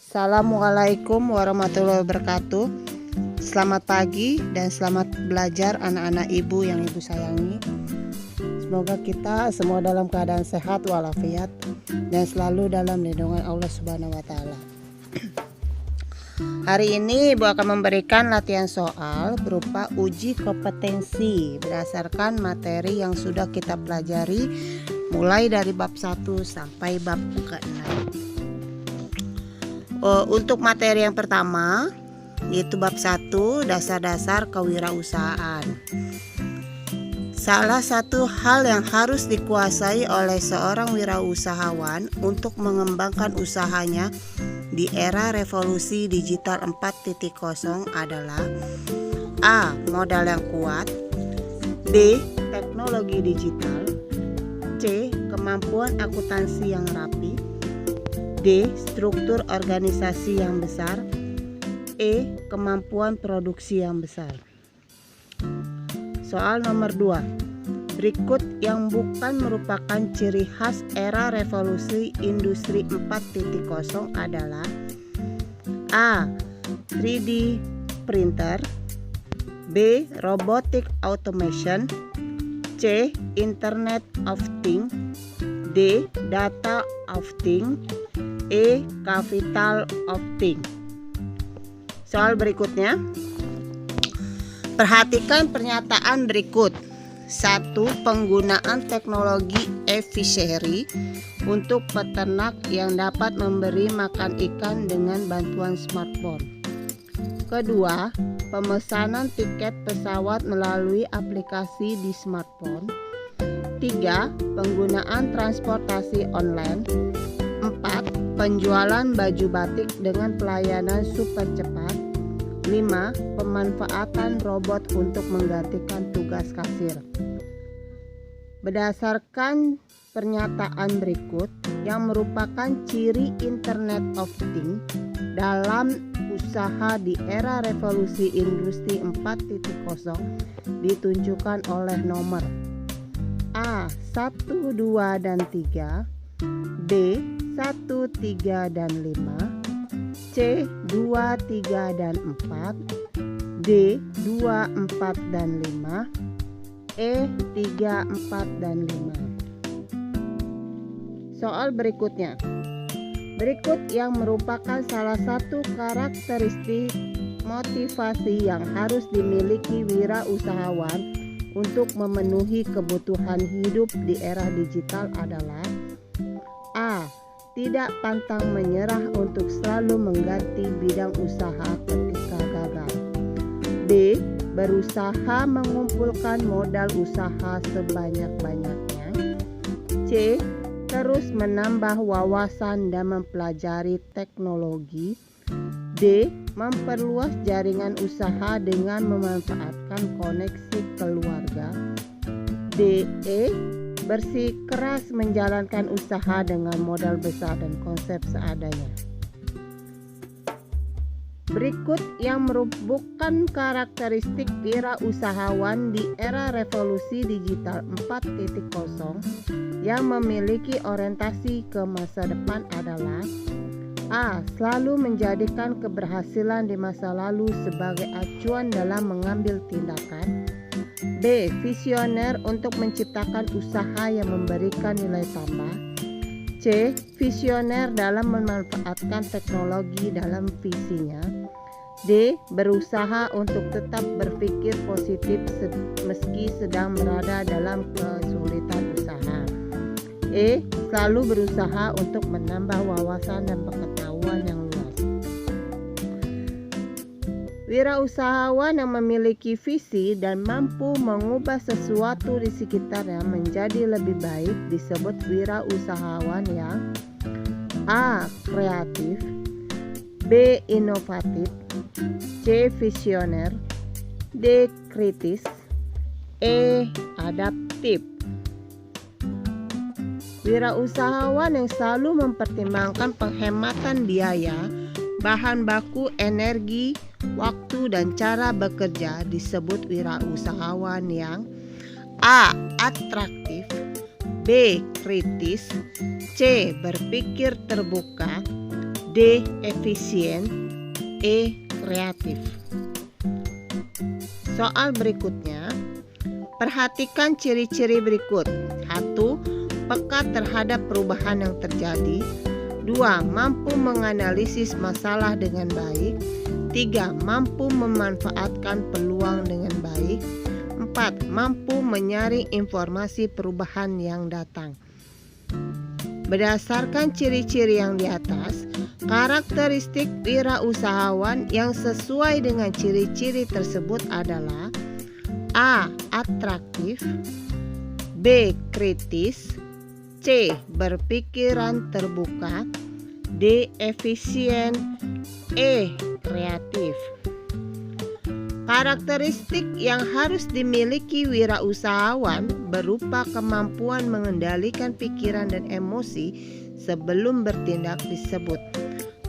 Assalamualaikum warahmatullahi wabarakatuh. Selamat pagi dan selamat belajar anak-anak ibu yang ibu sayangi. Semoga kita semua dalam keadaan sehat walafiat dan selalu dalam lindungan Allah Subhanahu wa taala. Hari ini ibu akan memberikan latihan soal berupa uji kompetensi berdasarkan materi yang sudah kita pelajari mulai dari bab 1 sampai bab ke-6. Untuk materi yang pertama yaitu bab 1, dasar-dasar kewirausahaan. Salah satu hal yang harus dikuasai oleh seorang wirausahawan untuk mengembangkan usahanya di era revolusi digital 4.0 adalah A. Modal yang kuat, B. Teknologi digital, C. Kemampuan akuntansi yang rapi, D. Struktur organisasi yang besar, E. Kemampuan produksi yang besar. Soal nomor 2. Berikut yang bukan merupakan ciri khas era revolusi industri 4.0 adalah A. 3D printer, B. Robotic automation, C. Internet of Things, D. Data of Things, E. Capital of Things. Soal berikutnya, perhatikan pernyataan berikut. 1. Penggunaan teknologi efisiensi untuk peternak yang dapat memberi makan ikan dengan bantuan smartphone. Kedua, pemesanan tiket pesawat melalui aplikasi di smartphone. 3. Penggunaan transportasi online. 4. Penjualan baju batik dengan pelayanan super cepat. 5. Pemanfaatan robot untuk menggantikan tugas kasir. Berdasarkan pernyataan berikut yang merupakan ciri Internet of Things dalam usaha di era revolusi industri 4.0 ditunjukkan oleh nomor A. 1, 2, dan 3, B. 1, 3, dan 5, C. 2, 3, dan 4, D. 2, 4, dan 5, E. 3, 4, dan 5. Soal berikutnya. Berikut yang merupakan salah satu karakteristik motivasi yang harus dimiliki wirausahawan untuk memenuhi kebutuhan hidup di era digital adalah A. Tidak pantang menyerah untuk selalu mengganti bidang usaha ketika gagal. B. Berusaha mengumpulkan modal usaha sebanyak-banyaknya. C. Terus menambah wawasan dan mempelajari teknologi. D. Memperluas jaringan usaha dengan memanfaatkan koneksi keluarga. D. E. Bersikeras menjalankan usaha dengan modal besar dan konsep seadanya. Berikut yang merupakan karakteristik wirausahawan di era revolusi digital 4.0 yang memiliki orientasi ke masa depan adalah A. Selalu menjadikan keberhasilan di masa lalu sebagai acuan dalam mengambil tindakan. B. Visioner untuk menciptakan usaha yang memberikan nilai tambah. C. Visioner dalam memanfaatkan teknologi dalam visinya. D. Berusaha untuk tetap berpikir positif meski sedang berada dalam kesulitan usaha. E. Selalu berusaha untuk menambah wawasan dan pengetahuan yang luas. Wirausahawan yang memiliki visi dan mampu mengubah sesuatu di sekitarnya menjadi lebih baik disebut wirausahawan yang A. Kreatif, B. Inovatif, C. Visioner, D. Kritis, E. Adaptif. Wirausahawan yang selalu mempertimbangkan penghematan biaya, bahan baku, energi, waktu, dan cara bekerja disebut wirausahawan yang A. Atraktif, B. Kritis, C. Berpikir terbuka, D. Efisien. E. Kreatif. Soal berikutnya, perhatikan ciri-ciri berikut. 1. Peka terhadap perubahan yang terjadi. 2. Mampu menganalisis masalah dengan baik. 3. Mampu memanfaatkan peluang dengan baik. 4. Mampu menyaring informasi perubahan yang datang. Berdasarkan ciri-ciri yang di atas, karakteristik wirausahawan yang sesuai dengan ciri-ciri tersebut adalah A. Atraktif. B. Kritis. C. Berpikiran terbuka. D. Efisien. E. Kreatif. Karakteristik yang harus dimiliki wirausahawan berupa kemampuan mengendalikan pikiran dan emosi sebelum bertindak disebut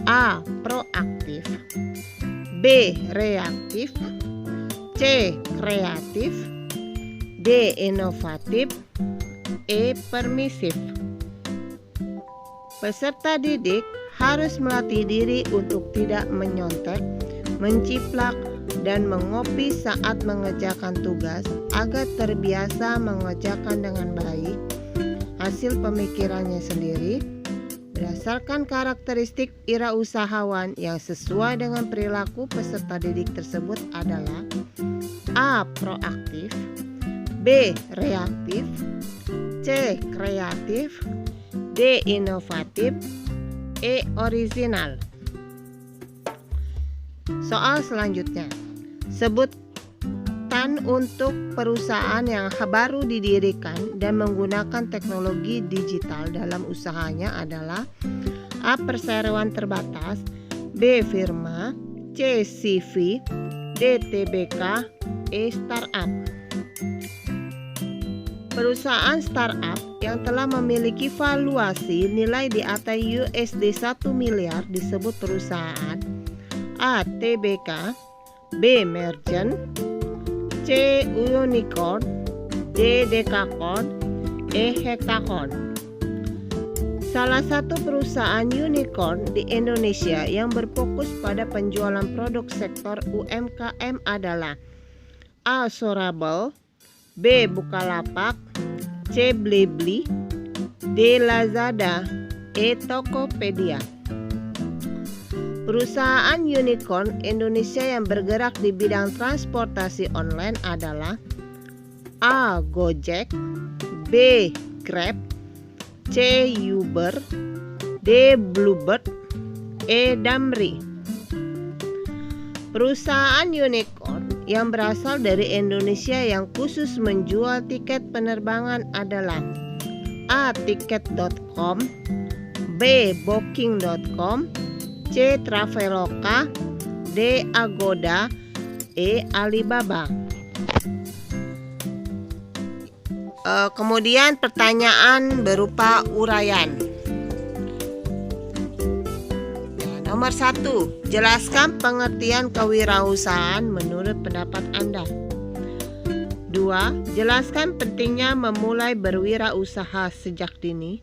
A. Proaktif. B. Reaktif. C. Kreatif. D. Inovatif. E. Permisif. Peserta didik harus melatih diri untuk tidak menyontek, menciplak, dan mengopi saat mengerjakan tugas agar terbiasa mengerjakan dengan baik hasil pemikirannya sendiri. Berdasarkan karakteristik wirausahawan yang sesuai dengan perilaku peserta didik tersebut adalah A. Proaktif. B. Reaktif. C. Kreatif. D. Inovatif. E. Orisinal. Soal selanjutnya, sebutkan untuk perusahaan yang baru didirikan dan menggunakan teknologi digital dalam usahanya adalah A. Perseroan terbatas. B. Firma. C. CV. D. TBK. E. Startup. Perusahaan startup yang telah memiliki valuasi nilai di atas USD 1 miliar disebut perusahaan A. TBK. B. Merchant. C. Unicorn. D. Dekakorn. E. Hektakorn. Salah satu perusahaan unicorn di Indonesia yang berfokus pada penjualan produk sektor UMKM adalah A. Sorable. B. Bukalapak. C. Blibli. D. Lazada. E. Tokopedia. Perusahaan unicorn Indonesia yang bergerak di bidang transportasi online adalah A. Gojek. B. Grab. C. Uber. D. Bluebird. E. Damri. Perusahaan unicorn yang berasal dari Indonesia yang khusus menjual tiket penerbangan adalah A. Tiket.com. B. Booking.com. C. Traveloka. D. Agoda. E. Alibaba. Kemudian pertanyaan berupa uraian. Nomor 1. Jelaskan pengertian kewirausahaan menurut pendapat Anda. 2. Jelaskan pentingnya memulai berwirausaha sejak dini.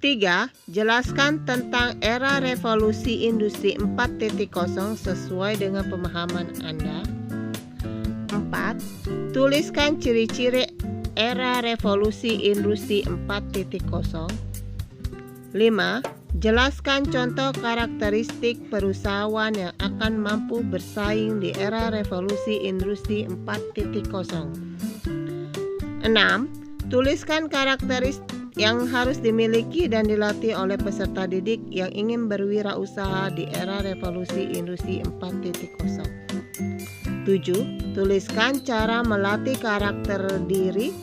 3. Jelaskan tentang era revolusi industri 4.0 sesuai dengan pemahaman Anda. 4. Tuliskan ciri-ciri era revolusi industri 4.0. 5. Jelaskan contoh karakteristik perusahaan yang akan mampu bersaing di era revolusi industri 4.0. 6. Tuliskan karakteristik yang harus dimiliki dan dilatih oleh peserta didik yang ingin berwirausaha di era revolusi industri 4.0. 7. Tuliskan cara melatih karakter diri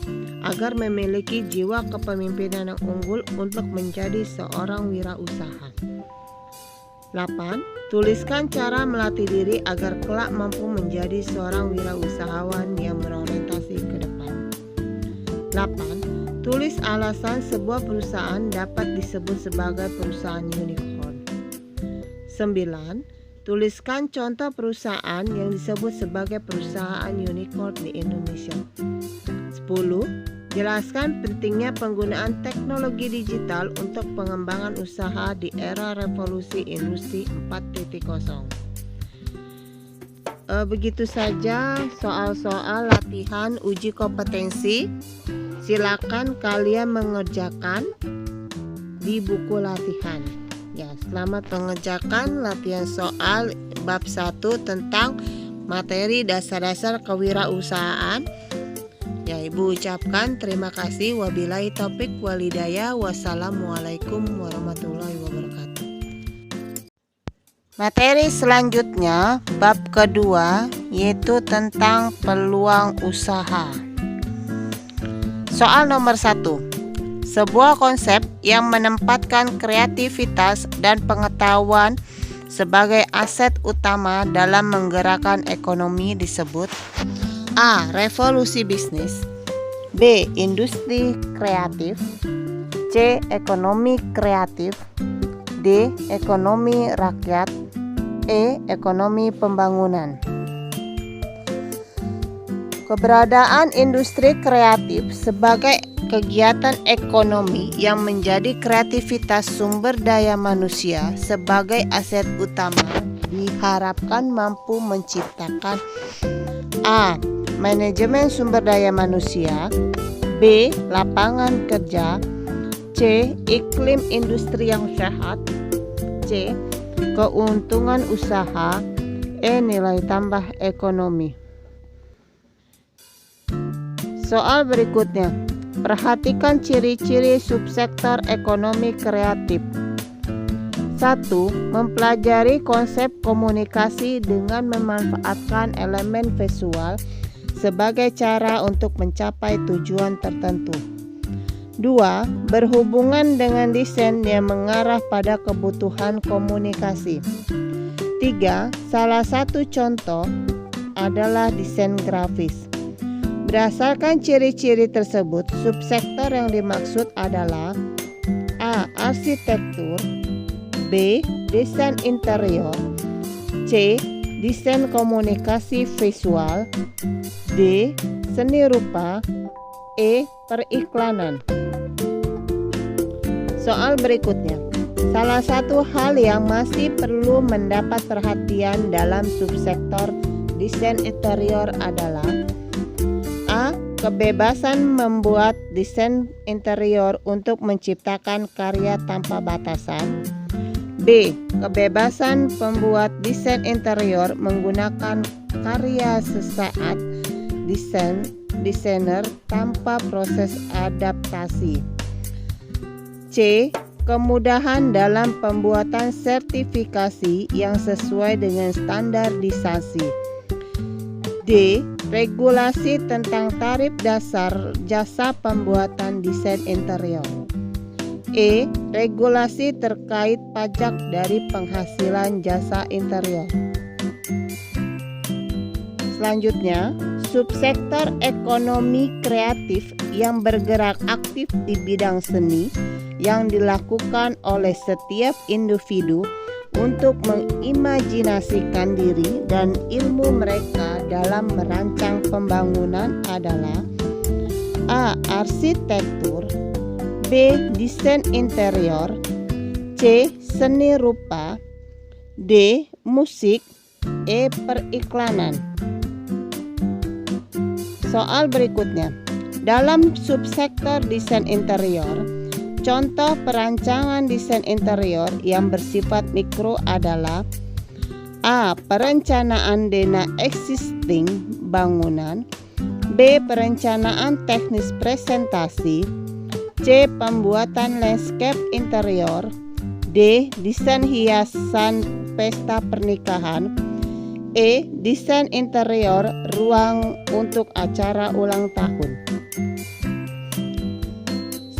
agar memiliki jiwa kepemimpinan yang unggul untuk menjadi seorang wirausaha. 8. Tuliskan cara melatih diri agar kelak mampu menjadi seorang wirausahawan yang berorientasi ke depan. 8. Tulis alasan sebuah perusahaan dapat disebut sebagai perusahaan unicorn. 9. Tuliskan contoh perusahaan yang disebut sebagai perusahaan unicorn di Indonesia. 10. Jelaskan pentingnya penggunaan teknologi digital untuk pengembangan usaha di era revolusi industri 4.0. Begitu saja soal-soal latihan uji kompetensi. Silakan kalian mengerjakan di buku latihan. Ya, selamat mengerjakan latihan soal bab 1 tentang materi dasar-dasar kewirausahaan. Ya, Ibu ucapkan terima kasih. Wabillahi taufik walhidayah. Wassalamualaikum warahmatullahi wabarakatuh. Materi selanjutnya bab kedua, yaitu tentang peluang usaha. Soal nomor 1. Sebuah konsep yang menempatkan kreativitas dan pengetahuan sebagai aset utama dalam menggerakkan ekonomi disebut: A. Revolusi bisnis, B. Industri kreatif, C. Ekonomi kreatif, D. Ekonomi rakyat, E. Ekonomi pembangunan. Keberadaan industri kreatif sebagai kegiatan ekonomi yang menjadi kreativitas sumber daya manusia sebagai aset utama diharapkan mampu menciptakan A. Manajemen sumber daya manusia, B. Lapangan kerja, C. Iklim industri yang sehat, C. Keuntungan usaha, E. Nilai tambah ekonomi. Soal berikutnya, perhatikan ciri-ciri subsektor ekonomi kreatif. 1. Mempelajari konsep komunikasi dengan memanfaatkan elemen visual sebagai cara untuk mencapai tujuan tertentu. 2. Berhubungan dengan desain yang mengarah pada kebutuhan komunikasi. 3. Salah satu contoh adalah desain grafis. Berdasarkan ciri-ciri tersebut, subsektor yang dimaksud adalah A. Arsitektur, B. Desain interior, C. Desain komunikasi visual, D. Seni rupa, E. Periklanan. Soal berikutnya, salah satu hal yang masih perlu mendapat perhatian dalam subsektor desain interior adalah A. Kebebasan membuat desain interior untuk menciptakan karya tanpa batasan, B. Kebebasan pembuat desain interior menggunakan karya sesaat desainer tanpa proses adaptasi, C. Kemudahan dalam pembuatan sertifikasi yang sesuai dengan standarisasi, D. Regulasi tentang tarif dasar jasa pembuatan desain interior, E. Regulasi terkait pajak dari penghasilan jasa interior. Selanjutnya, subsektor ekonomi kreatif yang bergerak aktif di bidang seni yang dilakukan oleh setiap individu untuk mengimajinasikan diri dan ilmu mereka dalam merancang pembangunan adalah A. Arsitektur, B. Desain interior, C. Seni rupa, D. Musik, E. Periklanan. Soal berikutnya, dalam subsektor desain interior, contoh perancangan desain interior yang bersifat mikro adalah A. Perencanaan dana existing bangunan, B. Perencanaan teknis presentasi, C. Pembuatan landscape interior, D. Desain hiasan pesta pernikahan, E. Desain interior ruang untuk acara ulang tahun.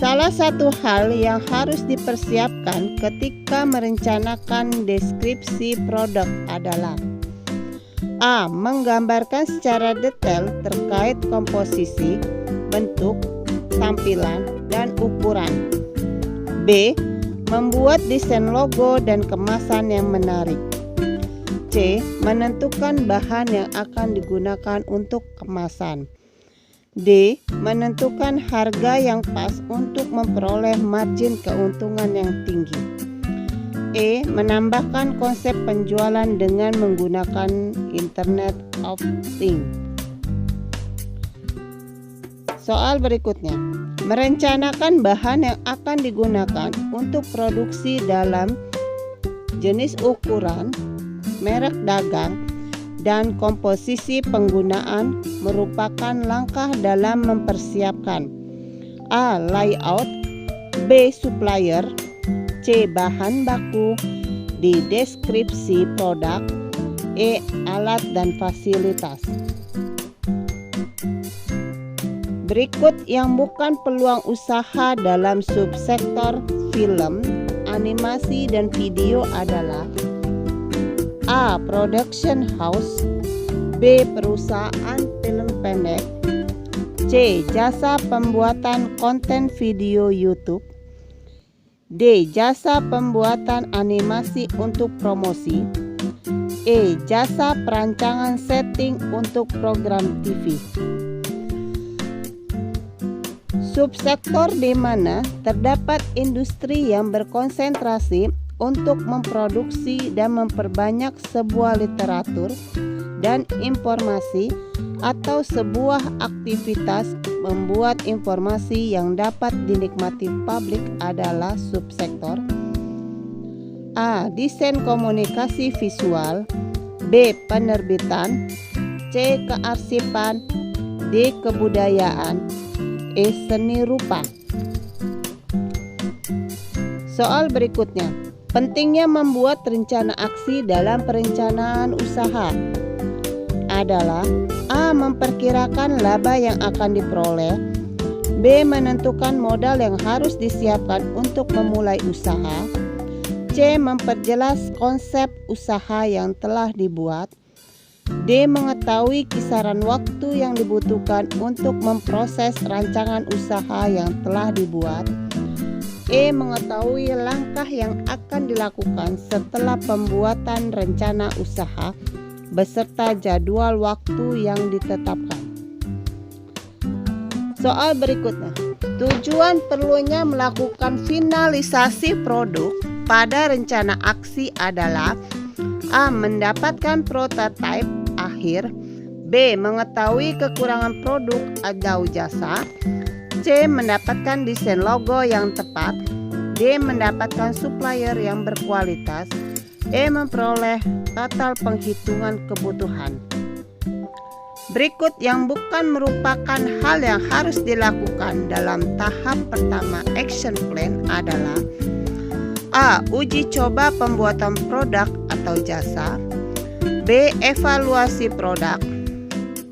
Salah satu hal yang harus dipersiapkan ketika merencanakan deskripsi produk adalah A. Menggambarkan secara detail terkait komposisi, bentuk, tampilan, dan ukuran. B. Membuat desain logo dan kemasan yang menarik. C. Menentukan bahan yang akan digunakan untuk kemasan. D. Menentukan harga yang pas untuk memperoleh margin keuntungan yang tinggi. E. Menambahkan konsep penjualan dengan menggunakan Internet of Things. Soal berikutnya, merencanakan bahan yang akan digunakan untuk produksi dalam jenis ukuran, merek dagang, dan komposisi penggunaan merupakan langkah dalam mempersiapkan A. Layout, B. Supplier, C. Bahan baku, D. Deskripsi produk, E. Alat dan fasilitas. Berikut yang bukan peluang usaha dalam subsektor film, animasi, dan video adalah A. Production house, B. Perusahaan film pendek, C. Jasa pembuatan konten video YouTube, D. Jasa pembuatan animasi untuk promosi, E. Jasa perancangan setting untuk program TV. Subsektor di mana terdapat industri yang berkonsentrasi untuk memproduksi dan memperbanyak sebuah literatur dan informasi atau sebuah aktivitas membuat informasi yang dapat dinikmati publik adalah subsektor A. Desain komunikasi visual, B. Penerbitan, C. Kearsipan, D. Kebudayaan, E. Seni rupa. Soal berikutnya, pentingnya membuat rencana aksi dalam perencanaan usaha adalah A. Memperkirakan laba yang akan diperoleh, B. Menentukan modal yang harus disiapkan untuk memulai usaha, C. Memperjelas konsep usaha yang telah dibuat, D. Mengetahui kisaran waktu yang dibutuhkan untuk memproses rancangan usaha yang telah dibuat, E. Mengetahui langkah yang akan dilakukan setelah pembuatan rencana usaha beserta jadwal waktu yang ditetapkan. Soal berikutnya, tujuan perlunya melakukan finalisasi produk pada rencana aksi adalah A. Mendapatkan prototipe akhir, B. Mengetahui kekurangan produk atau jasa, C. Mendapatkan desain logo yang tepat, D. Mendapatkan supplier yang berkualitas, E. Memperoleh total penghitungan kebutuhan. Berikut yang bukan merupakan hal yang harus dilakukan dalam tahap pertama action plan adalah A. Uji coba pembuatan produk atau jasa, B. Evaluasi produk,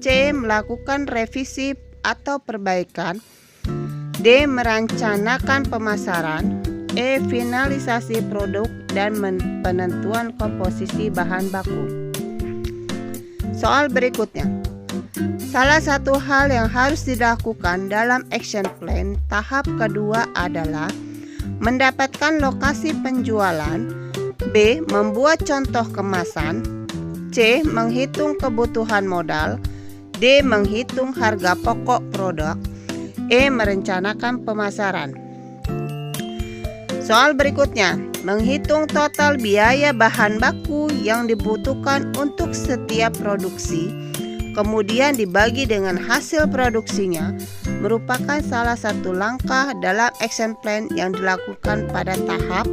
C. Melakukan revisi atau perbaikan, D. Merencanakan pemasaran, E. Finalisasi produk dan penentuan komposisi bahan baku. Soal berikutnya, salah satu hal yang harus dilakukan dalam action plan tahap kedua adalah mendapatkan lokasi penjualan, B. Membuat contoh kemasan, C. Menghitung kebutuhan modal, D. Menghitung harga pokok produk, E. Merencanakan pemasaran. Soal berikutnya, menghitung total biaya bahan baku yang dibutuhkan untuk setiap produksi, kemudian dibagi dengan hasil produksinya, merupakan salah satu langkah dalam action plan yang dilakukan pada tahap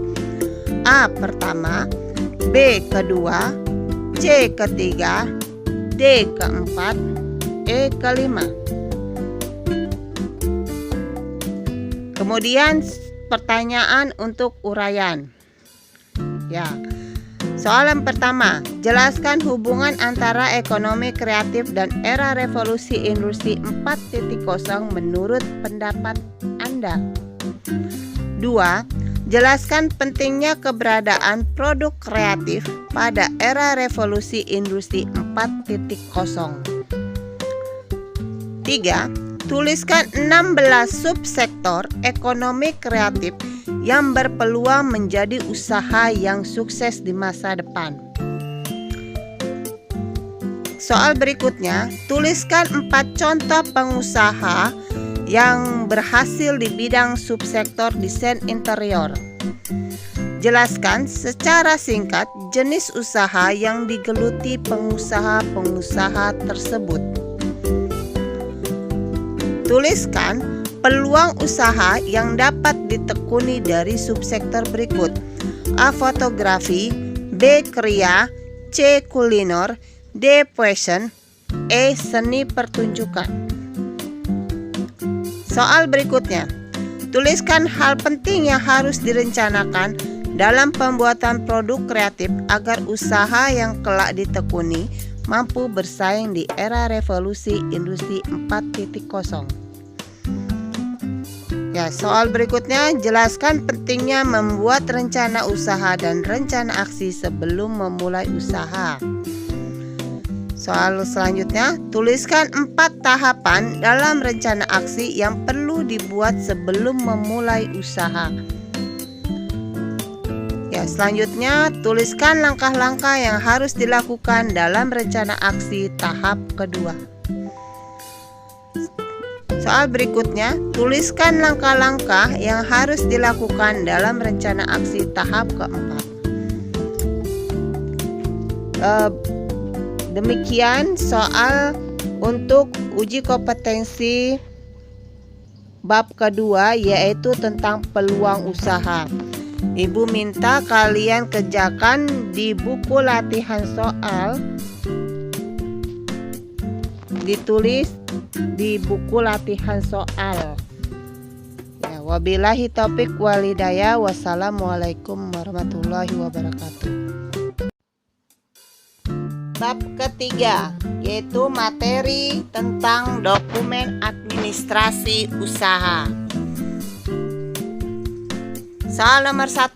A. Pertama, B. Kedua, C. Ketiga, D. Keempat, E. Kelima. Kemudian pertanyaan untuk uraian. Ya. Soal yang pertama, jelaskan hubungan antara ekonomi kreatif dan era revolusi industri 4.0 menurut pendapat Anda. 2. Jelaskan pentingnya keberadaan produk kreatif pada era revolusi industri 4.0. 3. Tuliskan 16 subsektor ekonomi kreatif yang berpeluang menjadi usaha yang sukses di masa depan. Soal berikutnya, tuliskan 4 contoh pengusaha yang berhasil di bidang subsektor desain interior. Jelaskan secara singkat jenis usaha yang digeluti pengusaha-pengusaha tersebut. Tuliskan peluang usaha yang dapat ditekuni dari subsektor berikut: A. Fotografi, B. Kriya, C. Kuliner, D. Fashion, E. Seni pertunjukan. Soal berikutnya, tuliskan hal penting yang harus direncanakan dalam pembuatan produk kreatif agar usaha yang kelak ditekuni mampu bersaing di era revolusi industri 4.0. Ya, soal berikutnya, jelaskan pentingnya membuat rencana usaha dan rencana aksi sebelum memulai usaha. Soal selanjutnya, tuliskan 4 tahapan dalam rencana aksi yang perlu dibuat sebelum memulai usaha. Ya, selanjutnya, tuliskan langkah-langkah yang harus dilakukan dalam rencana aksi tahap kedua. Soal berikutnya, tuliskan langkah-langkah yang harus dilakukan dalam rencana aksi tahap keempat. Demikian soal untuk uji kompetensi bab kedua, yaitu tentang peluang usaha. Ibu minta kalian kerjakan di buku latihan soal, ditulis di buku latihan soal. Ya, wabillahi taufik wal hidayah. Wassalamualaikum warahmatullahi wabarakatuh. Bab ketiga, yaitu materi tentang dokumen administrasi usaha. Soal nomor 1.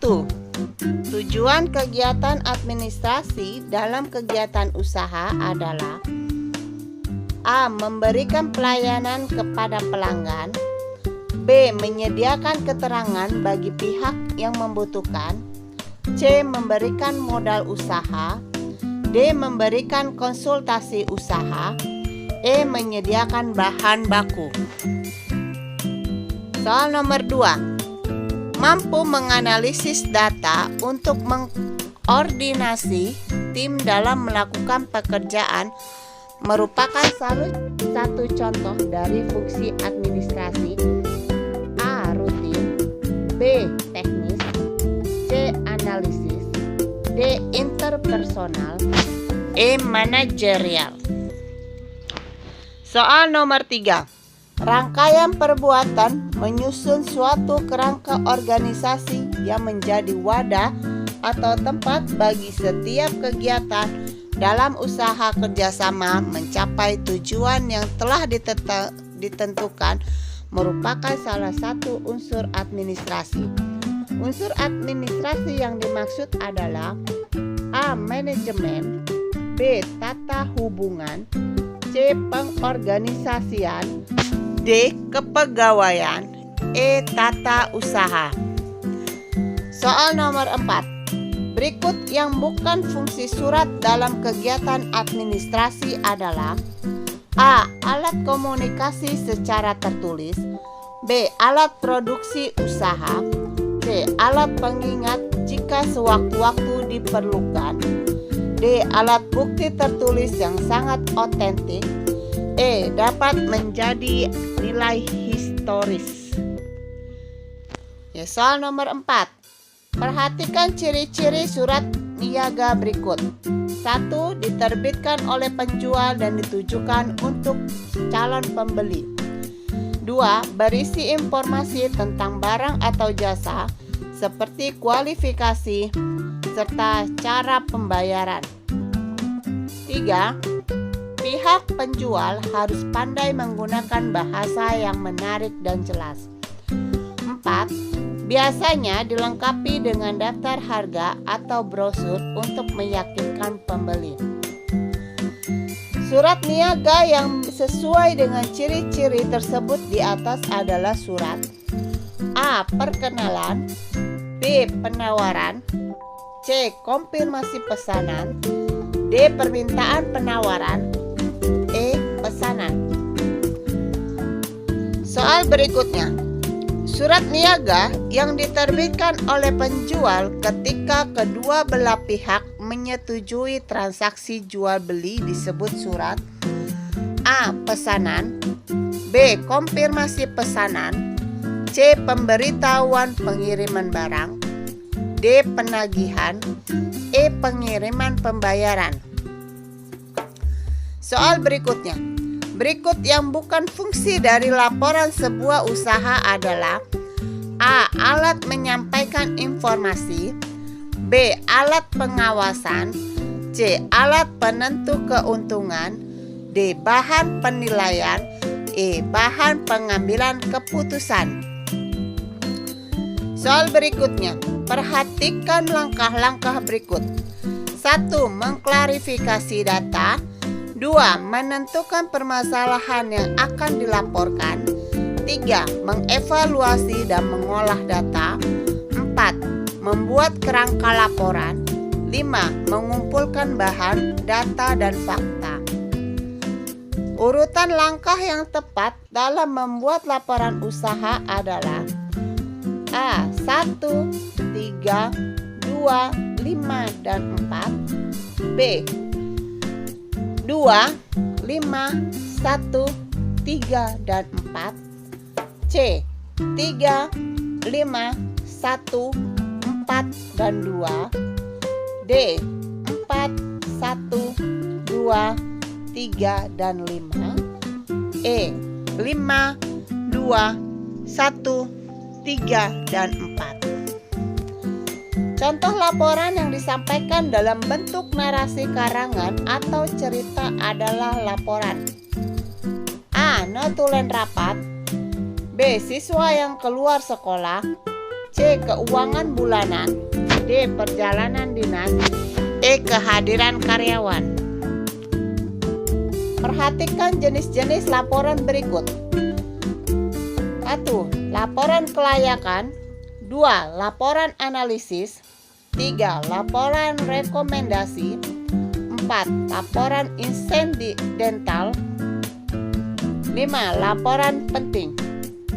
Tujuan kegiatan administrasi dalam kegiatan usaha adalah: A. Memberikan pelayanan kepada pelanggan, B. Menyediakan keterangan bagi pihak yang membutuhkan, C. Memberikan modal usaha, D. Memberikan konsultasi usaha, E. Menyediakan bahan baku. Soal nomor 2. Mampu menganalisis data untuk mengkoordinasi tim dalam melakukan pekerjaan merupakan salah satu contoh dari fungsi administrasi. A. Rutin, B. Teknis, C. Analisis, D. Interpersonal, E. Manajerial. Soal nomor 3. Rangkaian perbuatan menyusun suatu kerangka organisasi yang menjadi wadah atau tempat bagi setiap kegiatan dalam usaha kerjasama mencapai tujuan yang telah ditentukan merupakan salah satu unsur administrasi. Unsur administrasi yang dimaksud adalah A. Manajemen, B. Tata hubungan, C. Pengorganisasian, D. Kepegawaian, E. Tata usaha. Soal nomor 4. Berikut yang bukan fungsi surat dalam kegiatan administrasi adalah: A. Alat komunikasi secara tertulis, B. Alat produksi usaha, C. Alat pengingat jika sewaktu-waktu diperlukan, D. Alat bukti tertulis yang sangat otentik, E. Dapat menjadi nilai historis. Ya, soal nomor 4. Perhatikan ciri-ciri surat niaga berikut. 1. Diterbitkan oleh penjual dan ditujukan untuk calon pembeli. 2. Berisi informasi tentang barang atau jasa seperti kualifikasi serta cara pembayaran. 3. Pihak penjual harus pandai menggunakan bahasa yang menarik dan jelas. 4. Biasanya dilengkapi dengan daftar harga atau brosur untuk meyakinkan pembeli. Surat niaga yang sesuai dengan ciri-ciri tersebut di atas adalah surat: A. Perkenalan, B. Penawaran, C. Konfirmasi pesanan, D. Permintaan penawaran, Soal berikutnya, surat niaga yang diterbitkan oleh penjual ketika kedua belah pihak menyetujui transaksi jual beli disebut surat A. Pesanan, B. Konfirmasi pesanan, C. Pemberitahuan pengiriman barang, D. Penagihan, E. Pengiriman pembayaran. Soal berikutnya, berikut yang bukan fungsi dari laporan sebuah usaha adalah A. Alat menyampaikan informasi, B. Alat pengawasan, C. Alat penentu keuntungan, D. Bahan penilaian, E. Bahan pengambilan keputusan. Soal berikutnya, perhatikan langkah-langkah berikut. 1. Mengklarifikasi data, 2. Menentukan permasalahan yang akan dilaporkan, 3. Mengevaluasi dan mengolah data, 4. Membuat kerangka laporan, 5. Mengumpulkan bahan, data, dan fakta. Urutan langkah yang tepat dalam membuat laporan usaha adalah A. 1, 3, 2, 5, dan 4, B. 2, 5, 1, 3, dan 4, C. 3, 5, 1, 4, dan 2, D. 4, 1, 2, 3, dan 5, E. 5, 2, 1, 3, dan 4. Contoh laporan yang disampaikan dalam bentuk narasi karangan atau cerita adalah laporan A. Notulen rapat, B. Siswa yang keluar sekolah, C. Keuangan bulanan, D. Perjalanan dinas, E. Kehadiran karyawan. Perhatikan jenis-jenis laporan berikut. 1. Laporan kelayakan, 2. Laporan analisis, 3. Laporan rekomendasi, 4. Laporan insidental, 5. Laporan penting.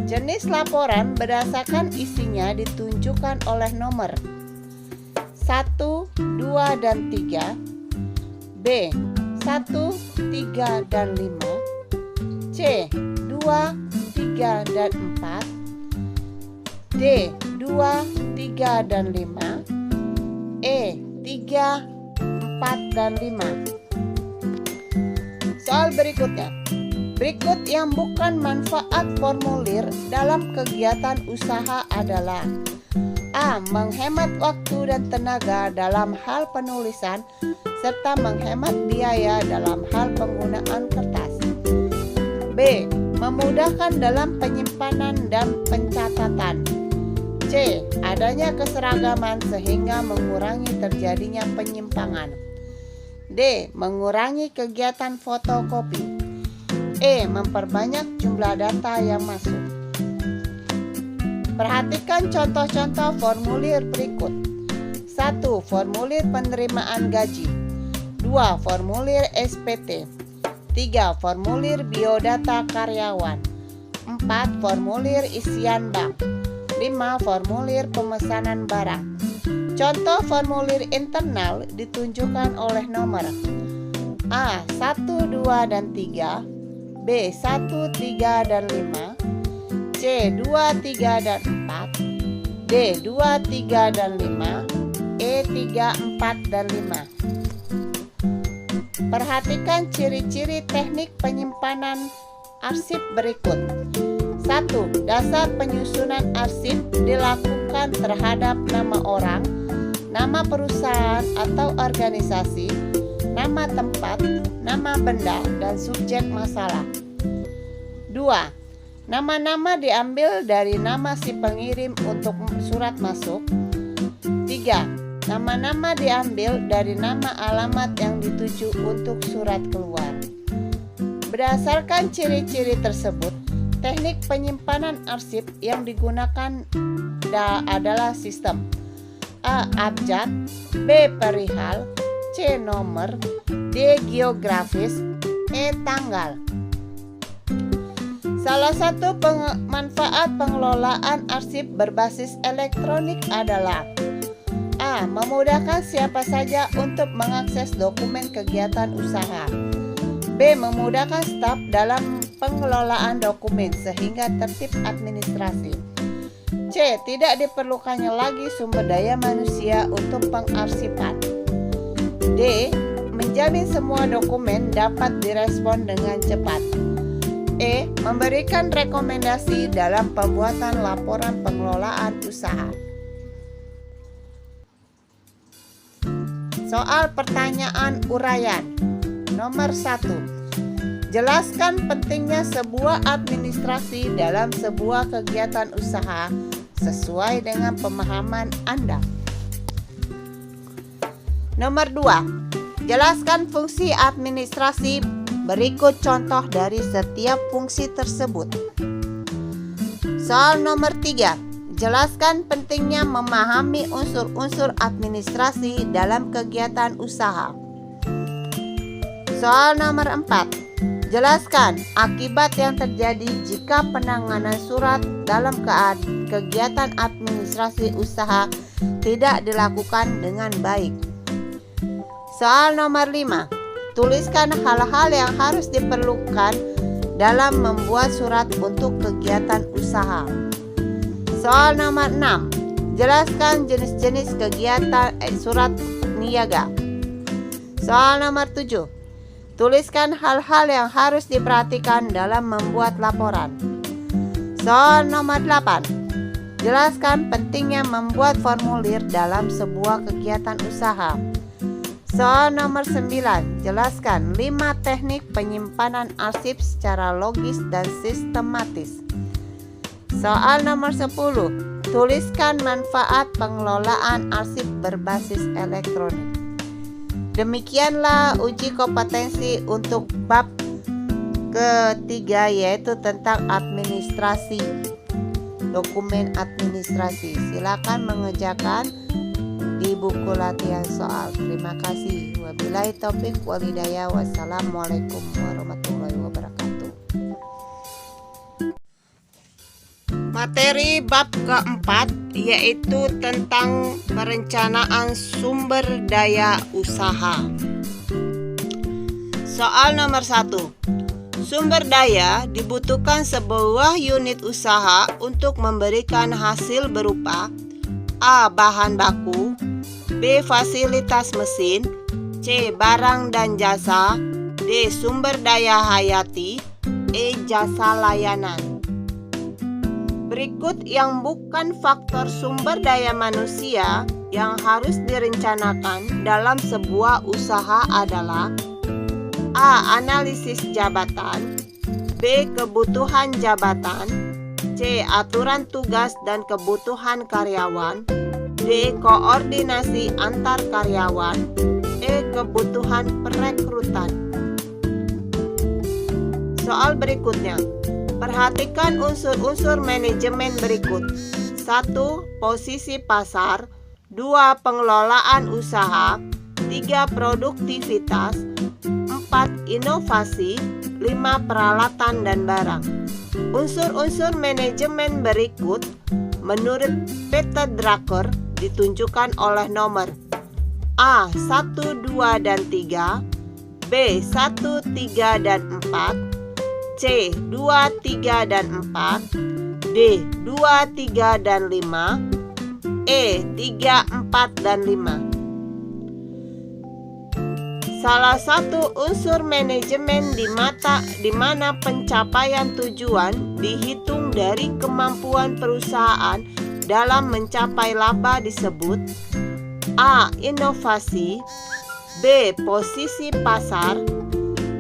Jenis laporan berdasarkan isinya ditunjukkan oleh nomor 1, 2, dan 3, B. 1, 3, dan 5, C. 2, 3, dan 4, D. 2, 3, dan 5, E. 3, 4, dan 5. Soal berikutnya. Berikut yang bukan manfaat formulir dalam kegiatan usaha adalah A. Menghemat waktu dan tenaga dalam hal penulisan serta menghemat biaya dalam hal penggunaan kertas, B. Memudahkan dalam penyimpanan dan pencatatan, C. Adanya keseragaman sehingga mengurangi terjadinya penyimpangan, D. Mengurangi kegiatan fotokopi, E. Memperbanyak jumlah data yang masuk. Perhatikan contoh-contoh formulir berikut. 1. Formulir penerimaan gaji, 2. Formulir SPT, 3. Formulir biodata karyawan, 4. Formulir isian bank, 5. Formulir pemesanan barang. Contoh formulir internal ditunjukkan oleh nomor A. 1, 2, dan 3, B. 1, 3, dan 5, C. 2, 3, dan 4, D. 2, 3, dan 5, E. 3, 4, dan 5. Perhatikan ciri-ciri teknik penyimpanan arsip berikut. 1. Dasar penyusunan arsip dilakukan terhadap nama orang, nama perusahaan atau organisasi, nama tempat, nama benda, dan subjek masalah. 2. Nama-nama diambil dari nama si pengirim untuk surat masuk. 3. Nama-nama diambil dari nama alamat yang dituju untuk surat keluar. Berdasarkan ciri-ciri tersebut, teknik penyimpanan arsip yang digunakan adalah sistem A. Abjad, B. Perihal, C. Nomor, D. Geografis, E. Tanggal. Salah satu manfaat pengelolaan arsip berbasis elektronik adalah: A. Memudahkan siapa saja untuk mengakses dokumen kegiatan usaha. B. Memudahkan staf dalam pengelolaan dokumen sehingga tertib administrasi. C. Tidak diperlukannya lagi sumber daya manusia untuk pengarsipan. D. Menjamin semua dokumen dapat direspon dengan cepat. E. Memberikan rekomendasi dalam pembuatan laporan pengelolaan usaha. Soal pertanyaan uraian. Nomor 1. Jelaskan pentingnya sebuah administrasi dalam sebuah kegiatan usaha sesuai dengan pemahaman Anda. Nomor 2. Jelaskan fungsi administrasi. Berikut contoh dari setiap fungsi tersebut. Soal nomor 3. Jelaskan pentingnya memahami unsur-unsur administrasi dalam kegiatan usaha. Soal nomor 4. Jelaskan akibat yang terjadi jika penanganan surat dalam kegiatan administrasi usaha tidak dilakukan dengan baik. Soal nomor 5. Tuliskan hal-hal yang harus diperlukan dalam membuat surat untuk kegiatan usaha. Soal nomor 6. Jelaskan jenis-jenis kegiatan surat niaga. Soal nomor 7. Tuliskan hal-hal yang harus diperhatikan dalam membuat laporan. Soal nomor 8. Jelaskan pentingnya membuat formulir dalam sebuah kegiatan usaha. Soal nomor 9. Jelaskan 5 teknik penyimpanan arsip secara logis dan sistematis. Soal nomor 10. Tuliskan manfaat pengelolaan arsip berbasis elektronik. Demikianlah uji kompetensi untuk bab ketiga, yaitu tentang administrasi, dokumen administrasi. Silakan mengerjakan di buku latihan soal. Terima kasih. Wabillahi taufik wal hidayah. Wassalamualaikum warahmatullahi wabarakatuh. Materi bab keempat yaitu tentang perencanaan sumber daya usaha. Soal nomor 1. Sumber daya dibutuhkan sebuah unit usaha untuk memberikan hasil berupa: A. Bahan baku, B. Fasilitas mesin, C. Barang dan jasa, D. Sumber daya hayati, E. Jasa layanan. Berikut yang bukan faktor sumber daya manusia yang harus direncanakan dalam sebuah usaha adalah: A. Analisis jabatan, B. Kebutuhan jabatan, C. Aturan tugas dan kebutuhan karyawan, D. Koordinasi antar karyawan, E. Kebutuhan perekrutan. Soal berikutnya. Perhatikan unsur-unsur manajemen berikut. 1. Posisi pasar, 2. Pengelolaan usaha, 3. Produktivitas, 4. Inovasi, 5. Peralatan dan barang. Unsur-unsur manajemen berikut menurut Peter Drucker ditunjukkan oleh nomor A. 1, 2, dan 3, B. 1, 3, dan 4, C. 2, 3, dan 4, D. 2, 3, dan 5, E. 3, 4, dan 5. Salah satu unsur manajemen di mana pencapaian tujuan dihitung dari kemampuan perusahaan dalam mencapai laba disebut: A. Inovasi, B. Posisi pasar,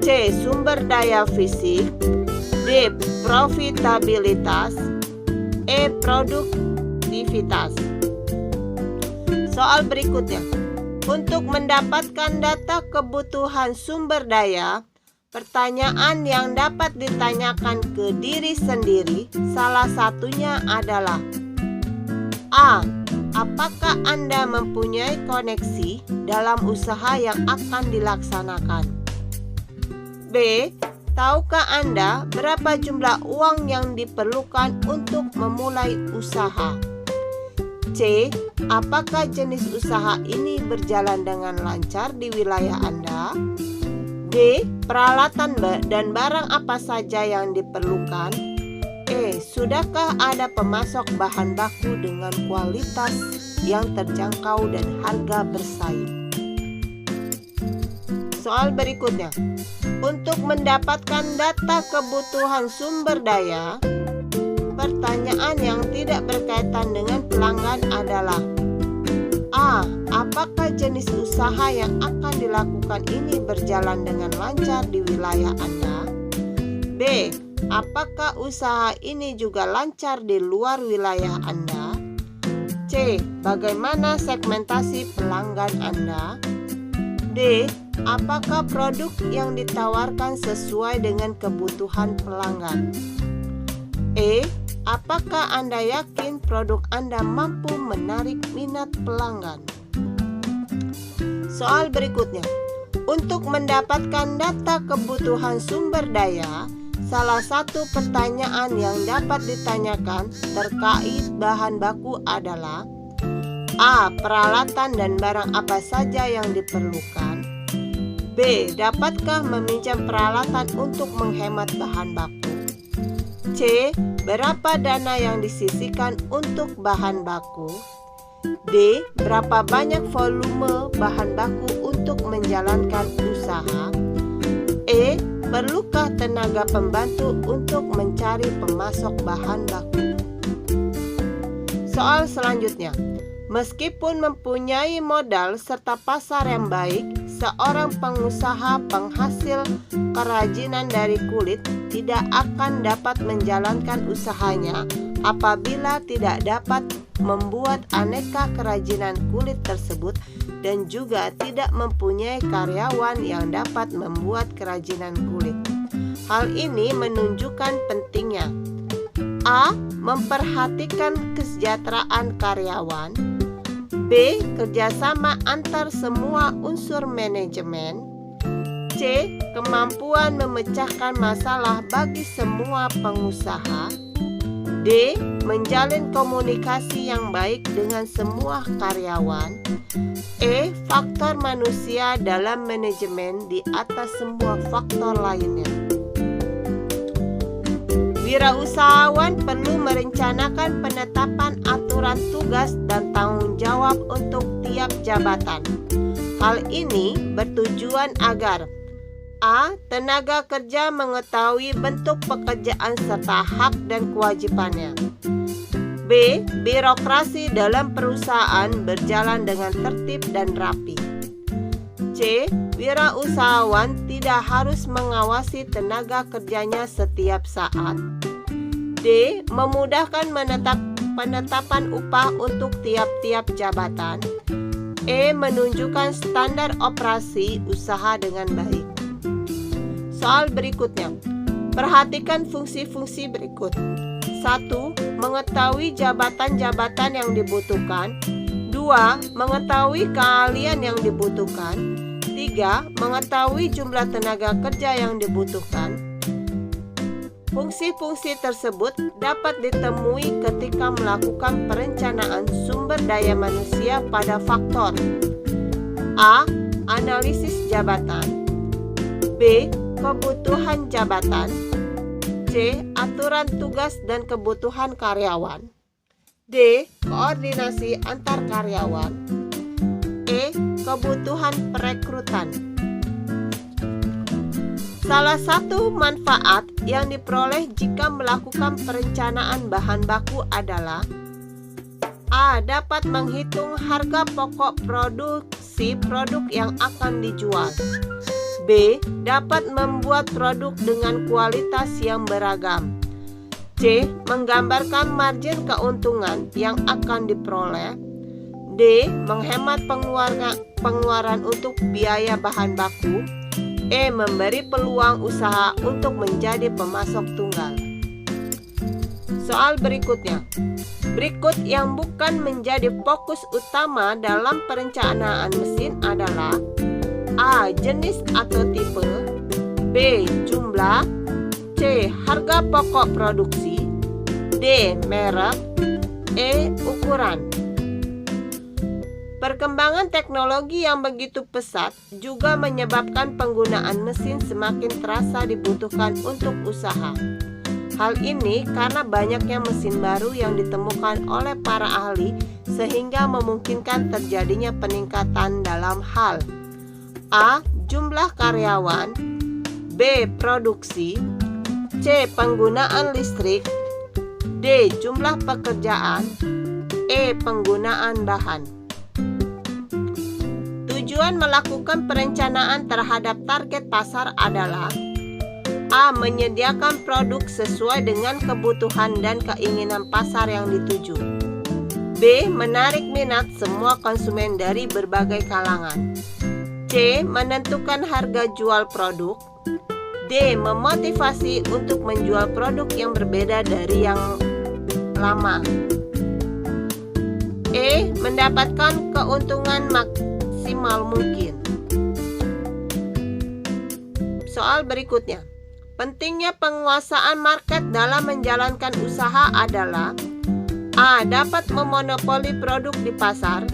C. Sumber daya fisik, D. Profitabilitas, E. Produktivitas. Soal berikutnya. Untuk mendapatkan data kebutuhan sumber daya, pertanyaan yang dapat ditanyakan ke diri sendiri salah satunya adalah: A. Apakah Anda mempunyai koneksi dalam usaha yang akan dilaksanakan? B. Tahukah Anda berapa jumlah uang yang diperlukan untuk memulai usaha? C. Apakah jenis usaha ini berjalan dengan lancar di wilayah Anda? D. Peralatan dan barang apa saja yang diperlukan? E. Sudahkah ada pemasok bahan baku dengan kualitas yang terjangkau dan harga bersaing? Soal berikutnya. Untuk mendapatkan data kebutuhan sumber daya, pertanyaan yang tidak berkaitan dengan pelanggan adalah: A. Apakah jenis usaha yang akan dilakukan ini berjalan dengan lancar di wilayah Anda? B. Apakah usaha ini juga lancar di luar wilayah Anda? C. Bagaimana segmentasi pelanggan Anda? D. Apakah produk yang ditawarkan sesuai dengan kebutuhan pelanggan? E. Apakah Anda yakin produk Anda mampu menarik minat pelanggan? Soal berikutnya. Untuk mendapatkan data kebutuhan sumber daya, salah satu pertanyaan yang dapat ditanyakan terkait bahan baku adalah: A. Peralatan dan barang apa saja yang diperlukan? B. Dapatkah meminjam peralatan untuk menghemat bahan baku? C. Berapa dana yang disisihkan untuk bahan baku? D. Berapa banyak volume bahan baku untuk menjalankan usaha? E. Perlukah tenaga pembantu untuk mencari pemasok bahan baku? Soal selanjutnya. Meskipun mempunyai modal serta pasar yang baik, seorang pengusaha penghasil kerajinan dari kulit tidak akan dapat menjalankan usahanya apabila tidak dapat membuat aneka kerajinan kulit tersebut dan juga tidak mempunyai karyawan yang dapat membuat kerajinan kulit. Hal ini menunjukkan pentingnya: A. Memperhatikan kesejahteraan karyawan. B. Kerjasama antar semua unsur manajemen. C. Kemampuan memecahkan masalah bagi semua pengusaha. D. Menjalin komunikasi yang baik dengan semua karyawan. E. Faktor manusia dalam manajemen di atas semua faktor lainnya. Wirausahawan perlu merencanakan penetapan aturan tugas dan tanggung jawab untuk tiap jabatan. Hal ini bertujuan agar: A. Tenaga kerja mengetahui bentuk pekerjaan serta hak dan kewajibannya. B. Birokrasi dalam perusahaan berjalan dengan tertib dan rapi. C. Wirausahawan tidak harus mengawasi tenaga kerjanya setiap saat. D. Memudahkan penetapan upah untuk tiap-tiap jabatan. E. Menunjukkan standar operasi usaha dengan baik. Soal berikutnya. Perhatikan fungsi-fungsi berikut. 1. Mengetahui jabatan-jabatan yang dibutuhkan. 2. Mengetahui keahlian yang dibutuhkan. 3. Mengetahui jumlah tenaga kerja yang dibutuhkan. Fungsi-fungsi tersebut dapat ditemui ketika melakukan perencanaan sumber daya manusia pada faktor: A. Analisis jabatan. B. Kebutuhan jabatan. C. Aturan tugas dan kebutuhan karyawan. D. Koordinasi antar karyawan. E. Kebutuhan perekrutan. Salah satu manfaat yang diperoleh jika melakukan perencanaan bahan baku adalah: A. Dapat menghitung harga pokok produksi produk yang akan dijual. B. Dapat membuat produk dengan kualitas yang beragam. C. Menggambarkan margin keuntungan yang akan diperoleh. D. Menghemat pengeluaran untuk biaya bahan baku. E. Memberi peluang usaha untuk menjadi pemasok tunggal. Soal berikutnya. Berikut yang bukan menjadi fokus utama dalam perencanaan mesin adalah: A. Jenis atau tipe. B. Jumlah. C. Harga pokok produksi. D. Merek. E. Ukuran. Perkembangan teknologi yang begitu pesat juga menyebabkan penggunaan mesin semakin terasa dibutuhkan untuk usaha. Hal ini karena banyaknya mesin baru yang ditemukan oleh para ahli sehingga memungkinkan terjadinya peningkatan dalam hal A. Jumlah karyawan. B. Produksi. C. Penggunaan listrik. D. Jumlah pekerjaan. E. Penggunaan bahan. Tujuan melakukan perencanaan terhadap target pasar adalah A. Menyediakan produk sesuai dengan kebutuhan dan keinginan pasar yang dituju. B. Menarik minat semua konsumen dari berbagai kalangan. C. Menentukan harga jual produk. D. Memotivasi untuk menjual produk yang berbeda dari yang lama. E. Mendapatkan keuntungan maksimal mungkin. Soal berikutnya. Pentingnya penguasaan market dalam menjalankan usaha adalah A. Dapat memonopoli produk di pasar.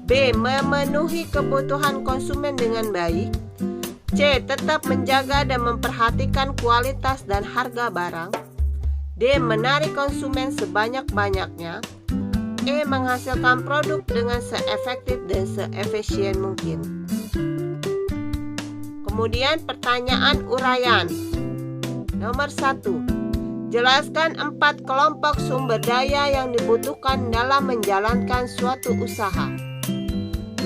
B. Memenuhi kebutuhan konsumen dengan baik. C. Tetap menjaga dan memperhatikan kualitas dan harga barang. D. Menarik konsumen sebanyak-banyaknya. E. Menghasilkan produk dengan seefektif dan seefisien mungkin. Kemudian pertanyaan uraian. Nomor 1. Jelaskan 4 kelompok sumber daya yang dibutuhkan dalam menjalankan suatu usaha.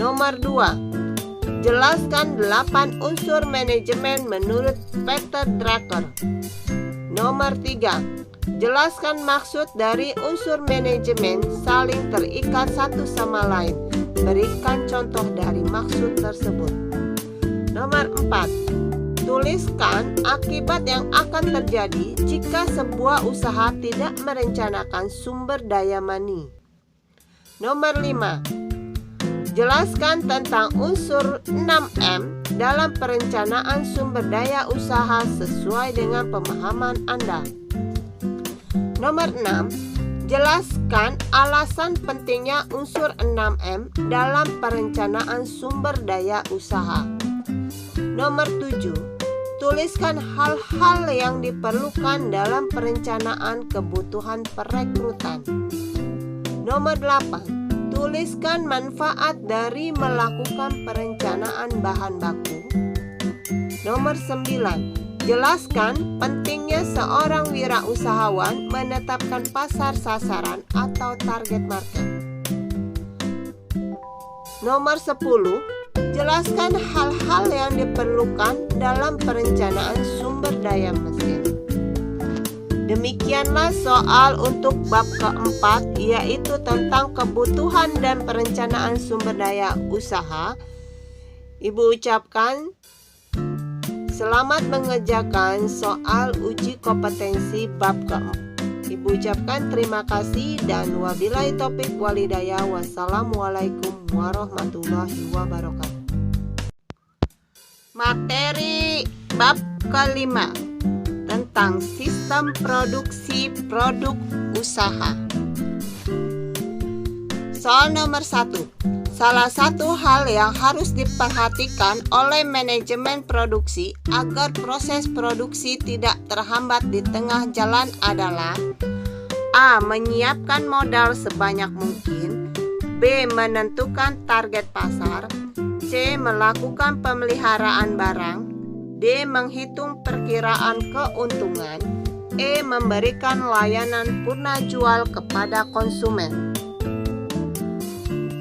Nomor 2. Jelaskan 8 unsur manajemen menurut Peter Drucker. Nomor 3. Jelaskan maksud dari unsur manajemen saling terikat satu sama lain. Berikan contoh dari maksud tersebut. Nomor 4. Tuliskan akibat yang akan terjadi jika sebuah usaha tidak merencanakan sumber daya mani. Nomor 5. Jelaskan tentang unsur 6M dalam perencanaan sumber daya usaha sesuai dengan pemahaman Anda. Nomor 6. Jelaskan alasan pentingnya unsur 6M dalam perencanaan sumber daya usaha. Nomor 7. Tuliskan hal-hal yang diperlukan dalam perencanaan kebutuhan perekrutan. Nomor 8. Tuliskan manfaat dari melakukan perencanaan bahan baku. Nomor 9. Jelaskan pentingnya seorang wirausahawan menetapkan pasar sasaran atau target market. Nomor 10. Jelaskan hal-hal yang diperlukan dalam perencanaan sumber daya mesin. Demikianlah soal untuk bab keempat, yaitu tentang kebutuhan dan perencanaan sumber daya usaha. Ibu ucapkan selamat mengerjakan soal uji kompetensi bab keempat. Ibu ucapkan terima kasih dan wabillahi taufik walhidayah. Wassalamualaikum warahmatullahi wabarakatuh. Materi bab kelima tentang sistem produksi produk usaha. Soal nomor 1. Salah satu hal yang harus diperhatikan oleh manajemen produksi agar proses produksi tidak terhambat di tengah jalan adalah A. Menyiapkan modal sebanyak mungkin. B. Menentukan target pasar. C. Melakukan pemeliharaan barang. D. Menghitung perkiraan keuntungan. E. Memberikan layanan purna jual kepada konsumen.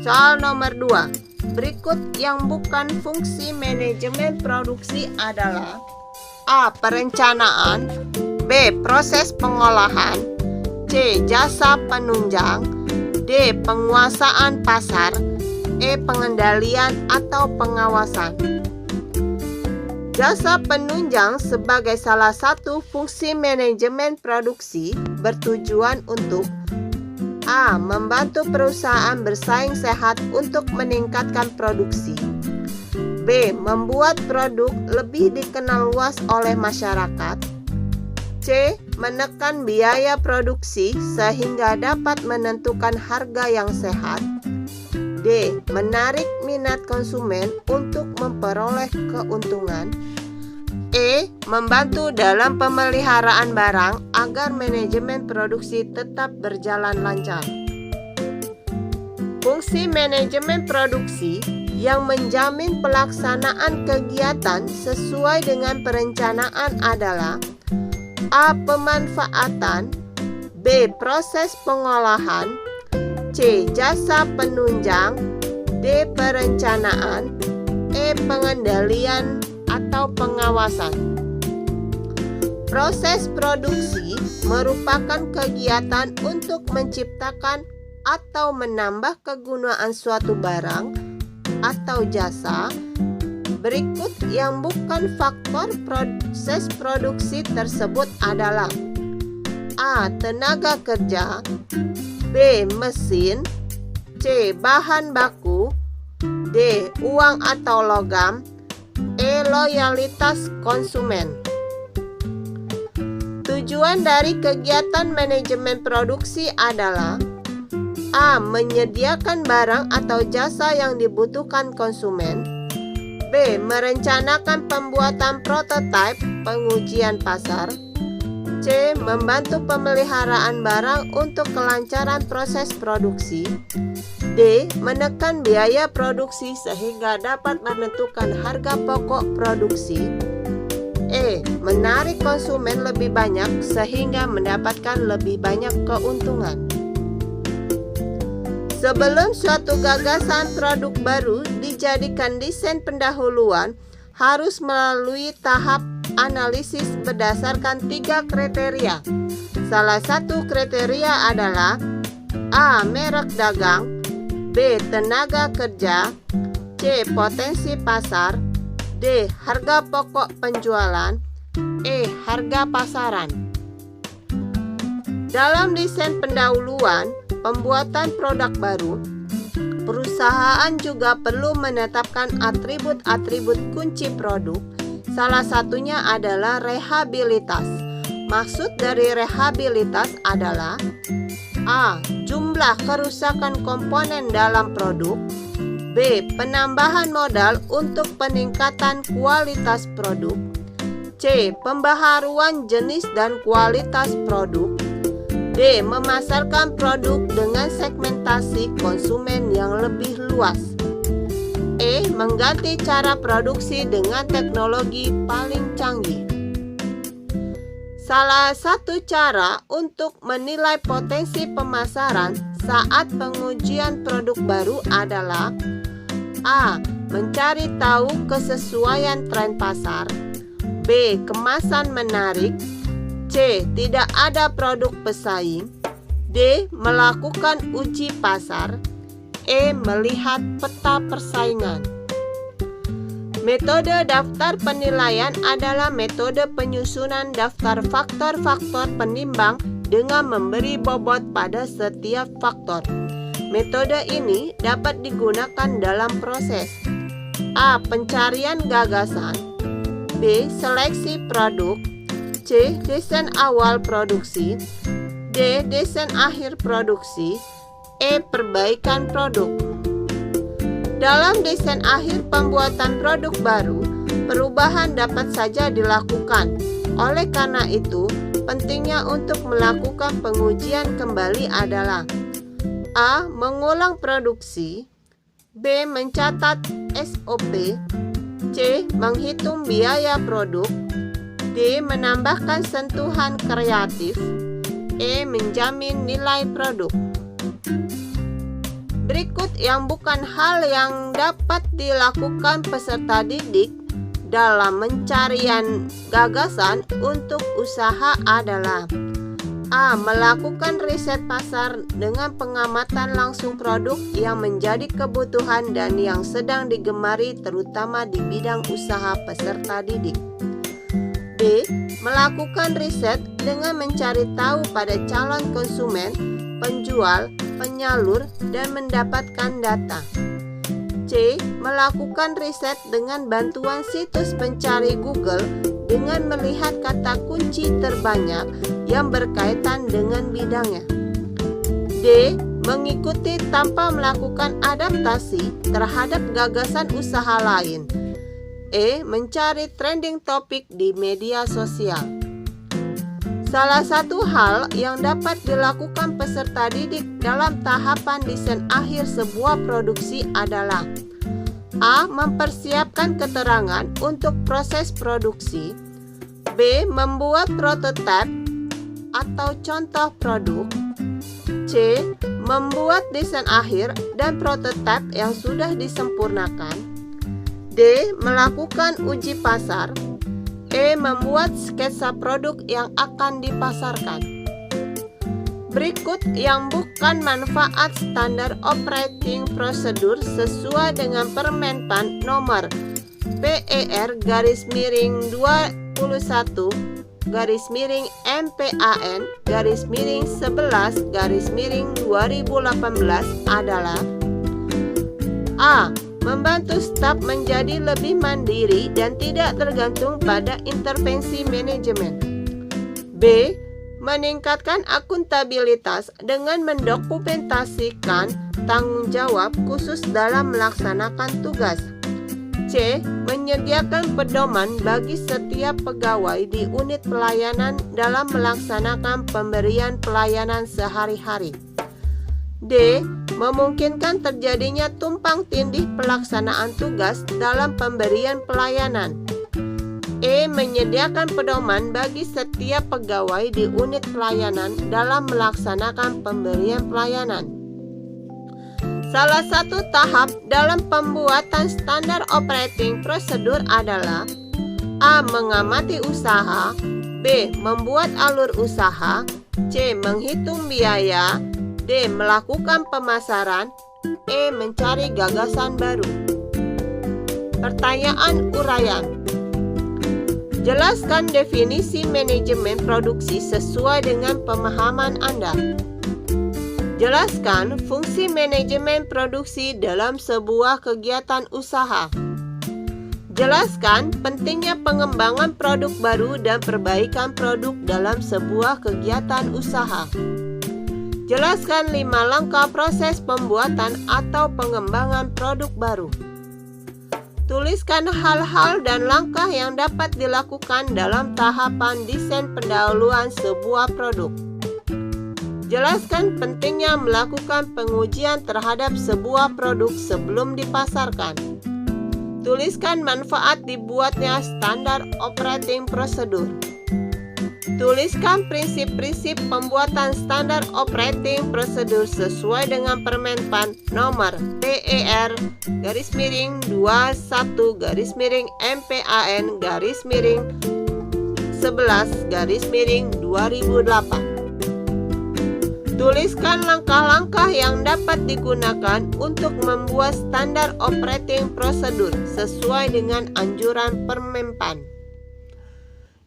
Soal nomor 2. Berikut yang bukan fungsi manajemen produksi adalah A. Perencanaan. B. Proses pengolahan. C. Jasa penunjang. D. Penguasaan pasar. E. Pengendalian atau pengawasan. Jasa penunjang sebagai salah satu fungsi manajemen produksi bertujuan untuk A. Membantu perusahaan bersaing sehat untuk meningkatkan produksi. B. Membuat produk lebih dikenal luas oleh masyarakat. C. Menekan biaya produksi sehingga dapat menentukan harga yang sehat. D. Menarik minat konsumen untuk memperoleh keuntungan. E. Membantu dalam pemeliharaan barang agar manajemen produksi tetap berjalan lancar. Fungsi manajemen produksi yang menjamin pelaksanaan kegiatan sesuai dengan perencanaan adalah A. Pemanfaatan, B. Proses pengolahan, C. Jasa penunjang, D. Perencanaan, E. Pengendalian atau pengawasan. Proses produksi merupakan kegiatan untuk menciptakan atau menambah kegunaan suatu barang atau jasa. Berikut yang bukan faktor proses produksi tersebut adalah A. Tenaga kerja, B. Mesin, C. Bahan baku, D. Uang atau logam, E. Loyalitas konsumen. Tujuan dari kegiatan manajemen produksi adalah A. Menyediakan barang atau jasa yang dibutuhkan konsumen, B. Merencanakan pembuatan prototipe pengujian pasar, C. Membantu pemeliharaan barang untuk kelancaran proses produksi, D. Menekan biaya produksi sehingga dapat menentukan harga pokok produksi, E. Menarik konsumen lebih banyak sehingga mendapatkan lebih banyak keuntungan. Sebelum suatu gagasan produk baru dijadikan desain pendahuluan, harus melalui tahap analisis berdasarkan 3 kriteria. Salah satu kriteria adalah A. Merek dagang, B. Tenaga kerja, C. Potensi pasar, D. Harga pokok penjualan, E. Harga pasaran. Dalam desain pendahuluan pembuatan produk baru, perusahaan juga perlu menetapkan atribut-atribut kunci produk. Salah satunya adalah rehabilitas. Maksud dari rehabilitas adalah A. Jumlah kerusakan komponen dalam produk, B. Penambahan modal untuk peningkatan kualitas produk, C. Pembaharuan jenis dan kualitas produk, D. Memasarkan produk dengan segmentasi konsumen yang lebih luas, E. Mengganti cara produksi dengan teknologi paling canggih. Salah satu cara untuk menilai potensi pemasaran saat pengujian produk baru adalah A. Mencari tahu kesesuaian tren pasar, B. Kemasan menarik, C. Tidak ada produk pesaing, D. Melakukan uji pasar, E. Melihat peta persaingan. Metode daftar penilaian adalah metode penyusunan daftar faktor-faktor penimbang dengan memberi bobot pada setiap faktor. Metode ini dapat digunakan dalam proses A. Pencarian gagasan, B. Seleksi produk, C. Desain awal produksi, D. Desain akhir produksi, E. Perbaikan produk. Dalam desain akhir pembuatan produk baru, perubahan dapat saja dilakukan. Oleh karena itu, pentingnya untuk melakukan pengujian kembali adalah A. Mengulang produksi, B. Mencatat SOP, C. Menghitung biaya produk, D. Menambahkan sentuhan kreatif, E. Menjamin nilai produk. Berikut yang bukan hal yang dapat dilakukan peserta didik dalam pencarian gagasan untuk usaha adalah A. Melakukan riset pasar dengan pengamatan langsung produk yang menjadi kebutuhan dan yang sedang digemari terutama di bidang usaha peserta didik. B. Melakukan riset dengan mencari tahu pada calon konsumen, penjual, penyalur, dan mendapatkan data. C. C. Melakukan riset dengan bantuan situs pencari Google dengan melihat kata kunci terbanyak yang berkaitan dengan bidangnya. D. Mengikuti tanpa melakukan adaptasi terhadap gagasan usaha lain. E. Mencari trending topik di media sosial. Salah satu hal yang dapat dilakukan peserta didik dalam tahapan desain akhir sebuah produksi adalah A. Mempersiapkan keterangan untuk proses produksi. B. Membuat prototipe atau contoh produk. C. Membuat desain akhir dan prototipe yang sudah disempurnakan. D. Melakukan uji pasar. E. Membuat sketsa produk yang akan dipasarkan. Berikut yang bukan manfaat standar operating procedure sesuai dengan Permenpan nomor PER-21/MPAN/11/2018 adalah A. Membantu staf menjadi lebih mandiri dan tidak tergantung pada intervensi manajemen. B. Meningkatkan akuntabilitas dengan mendokumentasikan tanggung jawab khusus dalam melaksanakan tugas. C. Menyediakan pedoman bagi setiap pegawai di unit pelayanan dalam melaksanakan pemberian pelayanan sehari-hari. D. Memungkinkan terjadinya tumpang tindih pelaksanaan tugas dalam pemberian pelayanan. E. Menyediakan pedoman bagi setiap pegawai di unit pelayanan dalam melaksanakan pemberian pelayanan. Salah satu tahap dalam pembuatan standar operating procedure adalah A. Mengamati usaha. B. Membuat alur usaha. C. Menghitung biaya. D. Melakukan pemasaran. E. Mencari gagasan baru. Pertanyaan uraian. Jelaskan definisi manajemen produksi sesuai dengan pemahaman Anda. Jelaskan fungsi manajemen produksi dalam sebuah kegiatan usaha. Jelaskan pentingnya pengembangan produk baru dan perbaikan produk dalam sebuah kegiatan usaha. Jelaskan 5 langkah proses pembuatan atau pengembangan produk baru. Tuliskan hal-hal dan langkah yang dapat dilakukan dalam tahapan desain pendahuluan sebuah produk. Jelaskan pentingnya melakukan pengujian terhadap sebuah produk sebelum dipasarkan. Tuliskan manfaat dibuatnya standar operating procedure. Tuliskan prinsip-prinsip pembuatan standar operating procedure sesuai dengan Permenpan nomor PER-21/MPAN/11/2008. Tuliskan langkah-langkah yang dapat digunakan untuk membuat standar operating procedure sesuai dengan anjuran Permenpan.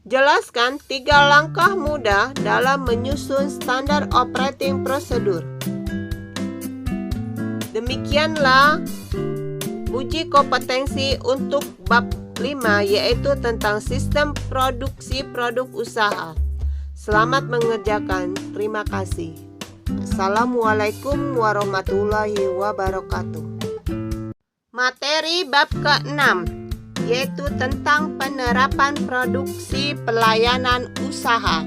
Jelaskan 3 langkah mudah dalam menyusun standar operating procedure. Demikianlah uji kompetensi untuk bab 5, yaitu tentang sistem produksi produk usaha. Selamat mengerjakan. Terima kasih. Assalamualaikum warahmatullahi wabarakatuh. Materi bab ke-6, yaitu tentang penerapan produksi pelayanan usaha.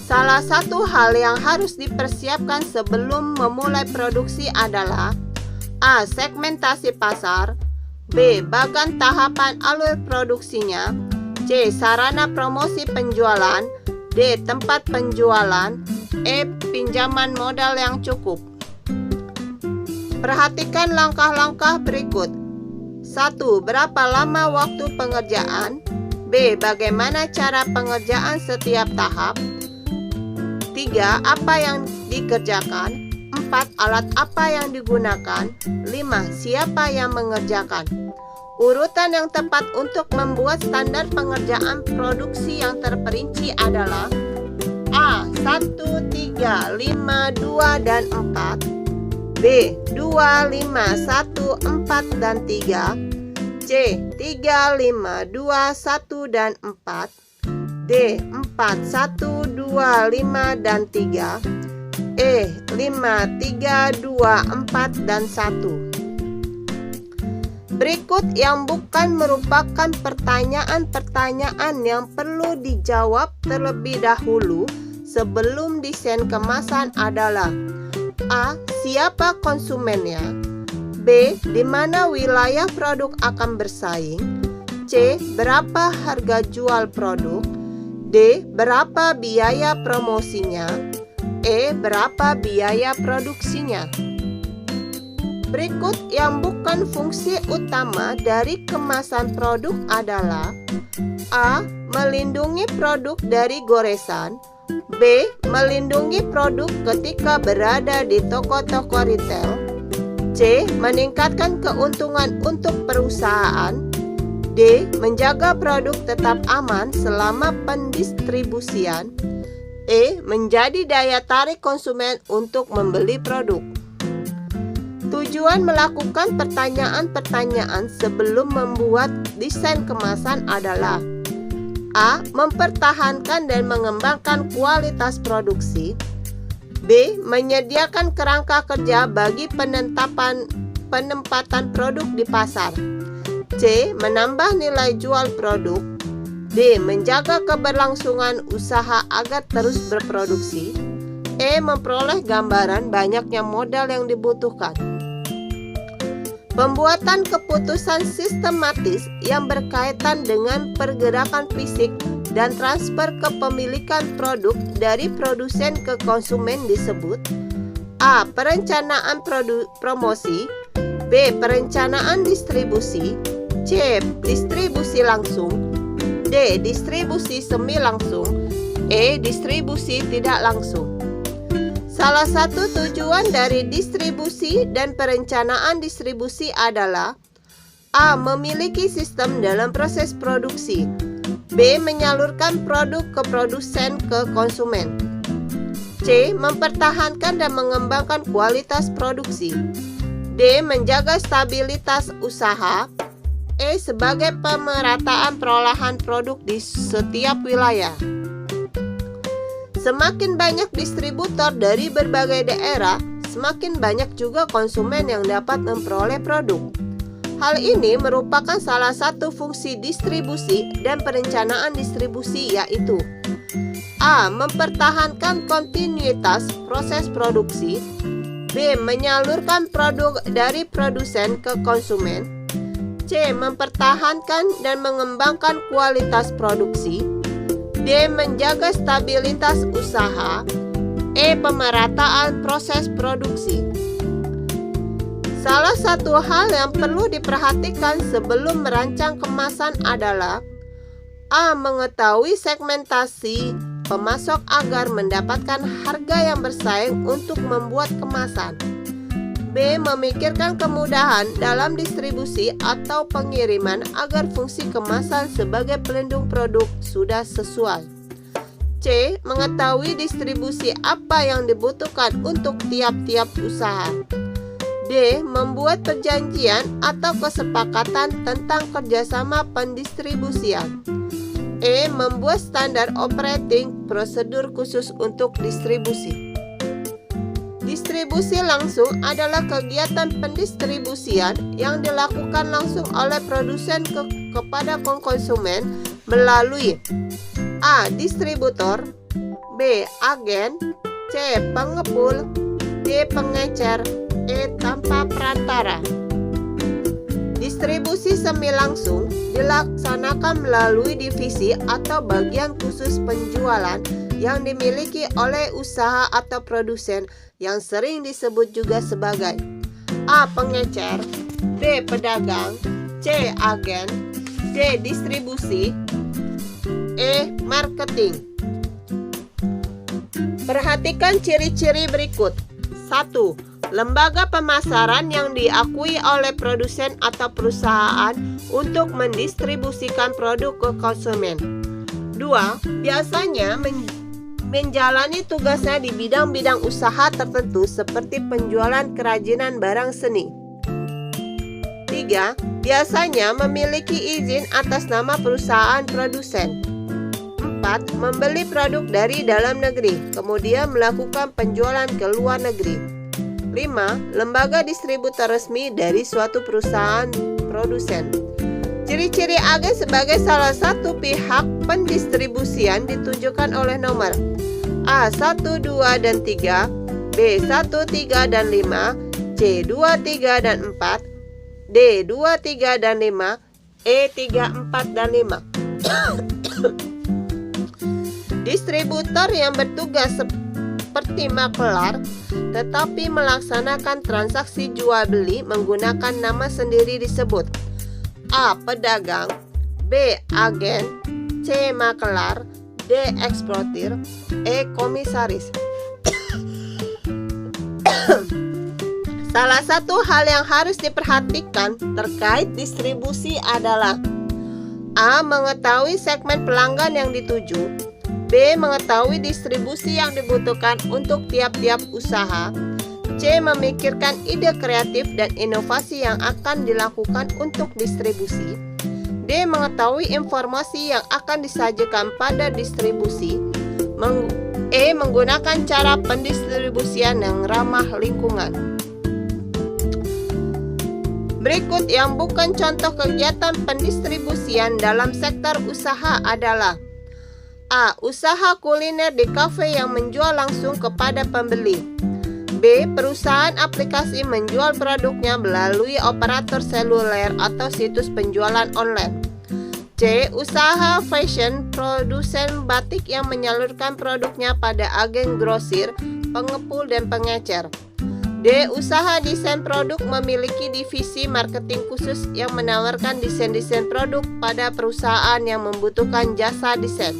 Salah satu hal yang harus dipersiapkan sebelum memulai produksi adalah A. Segmentasi pasar. B. Bagan tahapan alur produksinya. C. Sarana promosi penjualan. D. Tempat penjualan. E. Pinjaman modal yang cukup. Perhatikan langkah-langkah berikut. 1. Berapa lama waktu pengerjaan? B. Bagaimana cara pengerjaan setiap tahap? 3. Apa yang dikerjakan? 4. Alat apa yang digunakan? 5. Siapa yang mengerjakan? Urutan yang tepat untuk membuat standar pengerjaan produksi yang terperinci adalah A. 1, 3, 5, 2, dan 4. B. 2, 5, 1, 4, dan 3. C. 3, 5, 2, 1, dan 4. D. 4, 1, 2, 5, dan 3. E. 5, 3, 2, 4, dan 1. Berikut yang bukan merupakan pertanyaan-pertanyaan yang perlu dijawab terlebih dahulu sebelum desain kemasan adalah: A. Siapa konsumennya? B. Di mana wilayah produk akan bersaing? C. Berapa harga jual produk? D. Berapa biaya promosinya? E. Berapa biaya produksinya? Berikut yang bukan fungsi utama dari kemasan produk adalah: A. Melindungi produk dari goresan. B. Melindungi produk ketika berada di toko-toko retail. C. Meningkatkan keuntungan untuk perusahaan. D. Menjaga produk tetap aman selama pendistribusian. E. Menjadi daya tarik konsumen untuk membeli produk. Tujuan melakukan pertanyaan-pertanyaan sebelum membuat desain kemasan adalah: A. Mempertahankan dan mengembangkan kualitas produksi. B. Menyediakan kerangka kerja bagi penempatan produk di pasar. C. Menambah nilai jual produk. D. Menjaga keberlangsungan usaha agar terus berproduksi. E. Memperoleh gambaran banyaknya modal yang dibutuhkan. Pembuatan keputusan sistematis yang berkaitan dengan pergerakan fisik dan transfer kepemilikan produk dari produsen ke konsumen disebut: A. Perencanaan promosi. B. Perencanaan distribusi. C. Distribusi langsung. D. Distribusi semi langsung. E. Distribusi tidak langsung. Salah satu tujuan dari distribusi dan perencanaan distribusi adalah: A. Memiliki sistem dalam proses produksi. B. Menyalurkan produk ke produsen ke konsumen. C. Mempertahankan dan mengembangkan kualitas produksi. D. Menjaga stabilitas usaha. E. Sebagai pemerataan perolahan produk di setiap wilayah. Semakin banyak distributor dari berbagai daerah, semakin banyak juga konsumen yang dapat memperoleh produk. Hal ini merupakan salah satu fungsi distribusi dan perencanaan distribusi, yaitu: A. Mempertahankan kontinuitas proses produksi. B. Menyalurkan produk dari produsen ke konsumen. C. Mempertahankan dan mengembangkan kualitas produksi. D. Menjaga stabilitas usaha. E. Pemerataan proses produksi. Salah satu hal yang perlu diperhatikan sebelum merancang kemasan adalah: A. Mengetahui segmentasi pemasok agar mendapatkan harga yang bersaing untuk membuat kemasan. B. Memikirkan kemudahan dalam distribusi atau pengiriman agar fungsi kemasan sebagai pelindung produk sudah sesuai. C. Mengetahui distribusi apa yang dibutuhkan untuk tiap-tiap usaha. D. Membuat perjanjian atau kesepakatan tentang kerjasama pendistribusian. E. Membuat standar operating prosedur khusus untuk distribusi. Distribusi langsung adalah kegiatan pendistribusian yang dilakukan langsung oleh produsen kepada konsumen melalui: A. Distributor. B. Agen. C. Pengepul. D. Pengecer. E. Tanpa perantara. Distribusi semi langsung dilaksanakan melalui divisi atau bagian khusus penjualan yang dimiliki oleh usaha atau produsen yang sering disebut juga sebagai: A. Pengecer. B. Pedagang. C. Agen. D. Distribusi. E. Marketing. Perhatikan ciri-ciri berikut. 1. Lembaga pemasaran yang diakui oleh produsen atau perusahaan untuk mendistribusikan produk ke konsumen. 2. Biasanya menjalani tugasnya di bidang-bidang usaha tertentu seperti penjualan kerajinan barang seni. 3. Biasanya memiliki izin atas nama perusahaan produsen. 4. Membeli produk dari dalam negeri, kemudian melakukan penjualan ke luar negeri. 5. Lembaga distributor resmi dari suatu perusahaan produsen. Ciri-ciri agen sebagai salah satu pihak pendistribusian ditunjukkan oleh nomor A 1, 2, dan 3, B 1, 3, dan 5, C 2, 3, dan 4, D 2, 3, dan 5, E 3, 4, dan 5. Distributor yang bertugas seperti makelar tetapi melaksanakan transaksi jual beli menggunakan nama sendiri disebut A. Pedagang, B. Agen, C. Makelar, D. Eksportir, E. Komisaris. Salah satu hal yang harus diperhatikan terkait distribusi adalah A. Mengetahui segmen pelanggan yang dituju, B. Mengetahui distribusi yang dibutuhkan untuk tiap-tiap usaha, C. Memikirkan ide kreatif dan inovasi yang akan dilakukan untuk distribusi, D. Mengetahui informasi yang akan disajikan pada distribusi, E. Menggunakan cara pendistribusian yang ramah lingkungan. Berikut yang bukan contoh kegiatan pendistribusian dalam sektor usaha adalah A. Usaha kuliner di kafe yang menjual langsung kepada pembeli, B. Perusahaan aplikasi menjual produknya melalui operator seluler atau situs penjualan online, C. Usaha fashion produsen batik yang menyalurkan produknya pada agen grosir, pengepul, dan pengecer, D. Usaha desain produk memiliki divisi marketing khusus yang menawarkan desain-desain produk pada perusahaan yang membutuhkan jasa desain,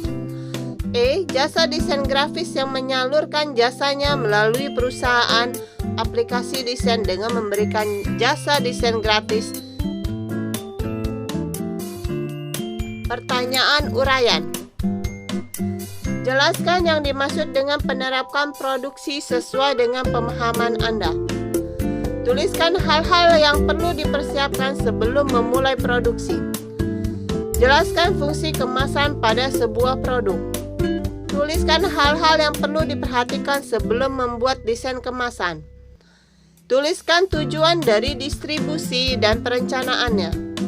E. Jasa desain grafis yang menyalurkan jasanya melalui perusahaan aplikasi desain dengan memberikan jasa desain gratis. Pertanyaan uraian. Jelaskan yang dimaksud dengan penerapkan produksi sesuai dengan pemahaman Anda. Tuliskan hal-hal yang perlu dipersiapkan sebelum memulai produksi. Jelaskan fungsi kemasan pada sebuah produk. Tuliskan hal-hal yang perlu diperhatikan sebelum membuat desain kemasan. Tuliskan tujuan dari distribusi dan perencanaannya.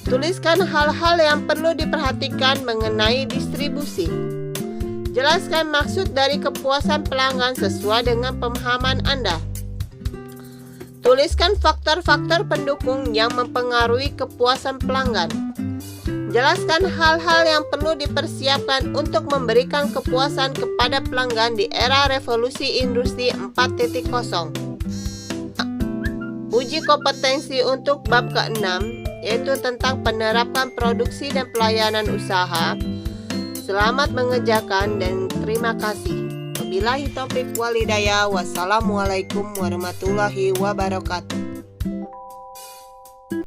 Tuliskan hal-hal yang perlu diperhatikan mengenai distribusi. Jelaskan maksud dari kepuasan pelanggan sesuai dengan pemahaman Anda. Tuliskan faktor-faktor pendukung yang mempengaruhi kepuasan pelanggan. Jelaskan hal-hal yang perlu dipersiapkan untuk memberikan kepuasan kepada pelanggan di era revolusi industri 4.0. Uji kompetensi untuk bab ke-6, yaitu tentang penerapan produksi dan pelayanan usaha. Selamat mengerjakan dan terima kasih. Wabillahi taufiq wal hidayah. Wassalamualaikum warahmatullahi wabarakatuh.